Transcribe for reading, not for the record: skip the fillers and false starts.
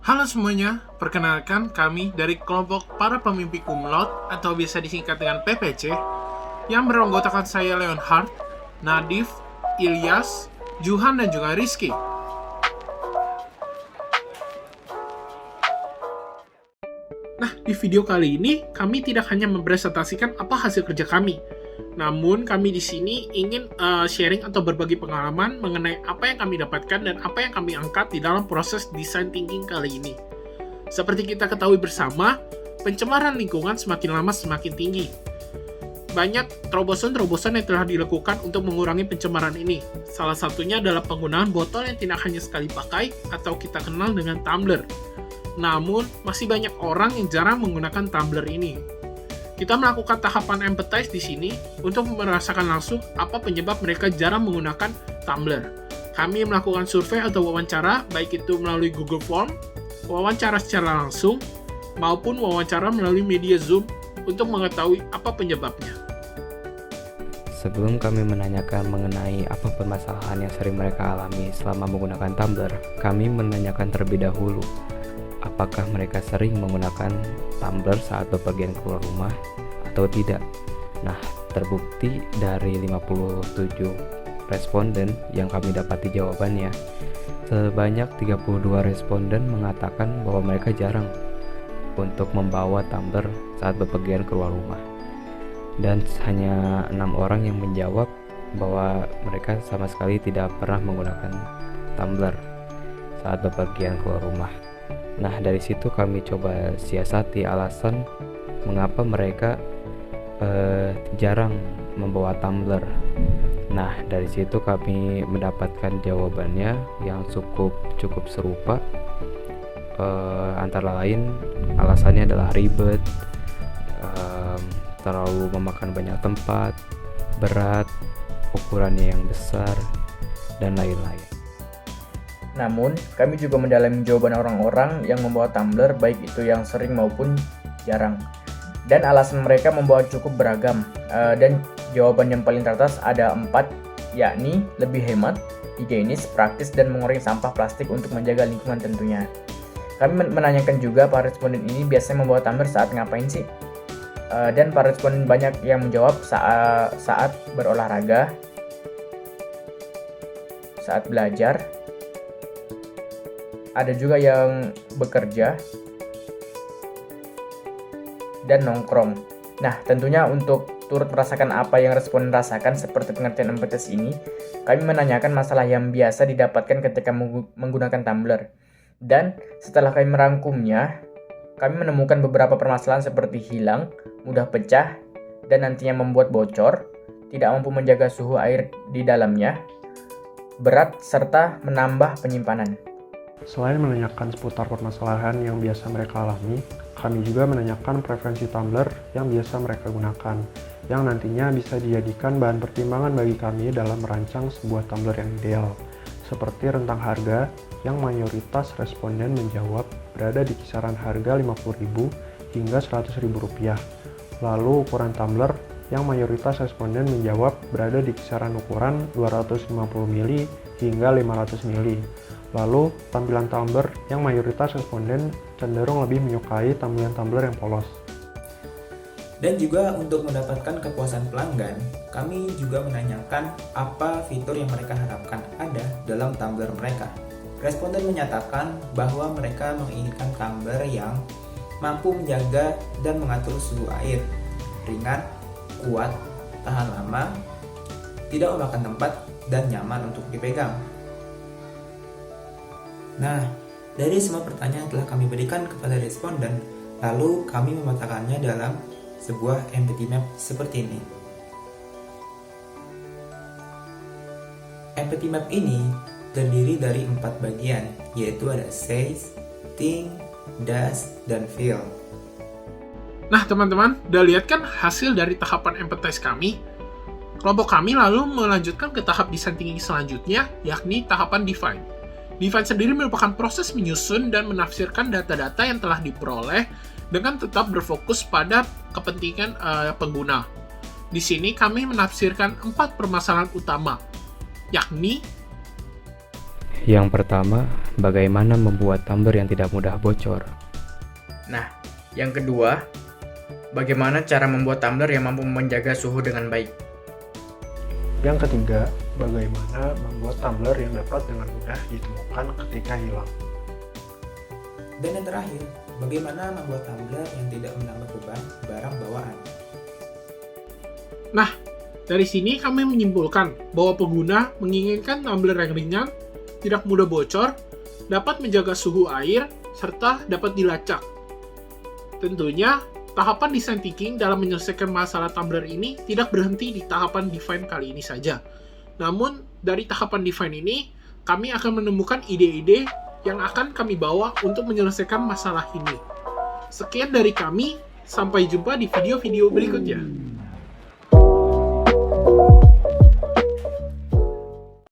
Halo semuanya, perkenalkan kami dari kelompok para pemimpi kumlot atau biasa disingkat dengan PPC yang beranggotakan saya Leonhard, Nadif, Ilyas, Juhan dan juga Rizky. Nah, di video kali ini kami tidak hanya mempresentasikan apa hasil kerja kami, namun kami di sini ingin sharing atau berbagi pengalaman mengenai apa yang kami dapatkan dan apa yang kami angkat di dalam proses design thinking kali ini. Seperti kita ketahui bersama, pencemaran lingkungan semakin lama semakin tinggi. Banyak terobosan-terobosan yang telah dilakukan untuk mengurangi pencemaran ini. Salah satunya adalah penggunaan botol yang tidak hanya sekali pakai atau kita kenal dengan tumbler. Namun, masih banyak orang yang jarang menggunakan tumbler ini. Kita melakukan tahapan empathize di sini untuk merasakan langsung apa penyebab mereka jarang menggunakan tumbler. Kami melakukan survei atau wawancara, baik itu melalui Google Form, wawancara secara langsung, maupun wawancara melalui media Zoom untuk mengetahui apa penyebabnya. Sebelum kami menanyakan mengenai apa permasalahan yang sering mereka alami selama menggunakan tumbler, kami menanyakan terlebih dahulu apakah mereka sering menggunakan tumbler saat bepergian keluar rumah atau tidak. Nah, terbukti dari 57 responden yang kami dapati jawabannya, sebanyak 32 responden mengatakan bahwa mereka jarang untuk membawa tumbler saat bepergian keluar rumah. Dan hanya 6 orang yang menjawab bahwa mereka sama sekali tidak pernah menggunakan tumbler saat bepergian keluar rumah. Nah, dari situ kami coba siasati alasan mengapa mereka jarang membawa tumbler. Nah, dari situ kami mendapatkan jawabannya yang cukup serupa. Antara lain alasannya adalah ribet, terlalu memakan banyak tempat, berat, ukurannya yang besar, dan lain-lain. Namun, kami juga mendalami jawaban orang-orang yang membawa tumbler, baik itu yang sering maupun jarang. Dan alasan mereka membawa cukup beragam. Dan jawaban yang paling teratas ada 4, yakni lebih hemat, higienis, praktis, dan mengurangi sampah plastik untuk menjaga lingkungan tentunya. Kami menanyakan juga para responden ini biasanya membawa tumbler saat ngapain sih? Dan para responden banyak yang menjawab saat berolahraga, saat belajar, ada juga yang bekerja, dan nongkrong. Nah, tentunya untuk turut merasakan apa yang responden rasakan seperti pengertian empathize ini, kami menanyakan masalah yang biasa didapatkan ketika menggunakan tumbler. Dan setelah kami merangkumnya, kami menemukan beberapa permasalahan seperti hilang, mudah pecah, dan nantinya membuat bocor, tidak mampu menjaga suhu air di dalamnya, berat, serta menambah penyimpanan. Selain menanyakan seputar permasalahan yang biasa mereka alami, kami juga menanyakan preferensi tumbler yang biasa mereka gunakan, yang nantinya bisa dijadikan bahan pertimbangan bagi kami dalam merancang sebuah tumbler yang ideal, seperti rentang harga yang mayoritas responden menjawab berada di kisaran harga Rp50.000 hingga Rp100.000. Lalu ukuran tumbler yang mayoritas responden menjawab berada di kisaran ukuran 250 ml hingga 500 ml. Lalu, tampilan tumbler yang mayoritas responden cenderung lebih menyukai tampilan tumbler yang polos. Dan juga untuk mendapatkan kepuasan pelanggan, kami juga menanyakan apa fitur yang mereka harapkan ada dalam tumbler mereka. Responden menyatakan bahwa mereka menginginkan tumbler yang mampu menjaga dan mengatur suhu air, ringan, kuat, tahan lama, tidak memakan tempat, dan nyaman untuk dipegang. Nah, dari semua pertanyaan yang telah kami berikan kepada responden, lalu kami memetakannya dalam sebuah empathy map seperti ini. Empathy map ini terdiri dari 4 bagian, yaitu ada says, think, does, dan feel. Nah, teman-teman, udah lihat kan hasil dari tahapan empathize kami? Kelompok kami lalu melanjutkan ke tahap design thinking selanjutnya, yakni tahapan define. Define sendiri merupakan proses menyusun dan menafsirkan data-data yang telah diperoleh dengan tetap berfokus pada kepentingan pengguna. Di sini kami menafsirkan 4 permasalahan utama, yakni Yang pertama, bagaimana membuat tumbler yang tidak mudah bocor. Nah, yang kedua, bagaimana cara membuat tumbler yang mampu menjaga suhu dengan baik. Yang ketiga, bagaimana membuat tumbler yang dapat dengan mudah ditemukan ketika hilang. Dan yang terakhir, bagaimana membuat tumbler yang tidak menambah beban barang bawaan. Nah, dari sini kami menyimpulkan bahwa pengguna menginginkan tumbler yang ringan, tidak mudah bocor, dapat menjaga suhu air, serta dapat dilacak. Tentunya, tahapan design thinking dalam menyelesaikan masalah tumbler ini tidak berhenti di tahapan define kali ini saja. Namun, dari tahapan define ini, kami akan menemukan ide-ide yang akan kami bawa untuk menyelesaikan masalah ini. Sekian dari kami, sampai jumpa di video-video berikutnya.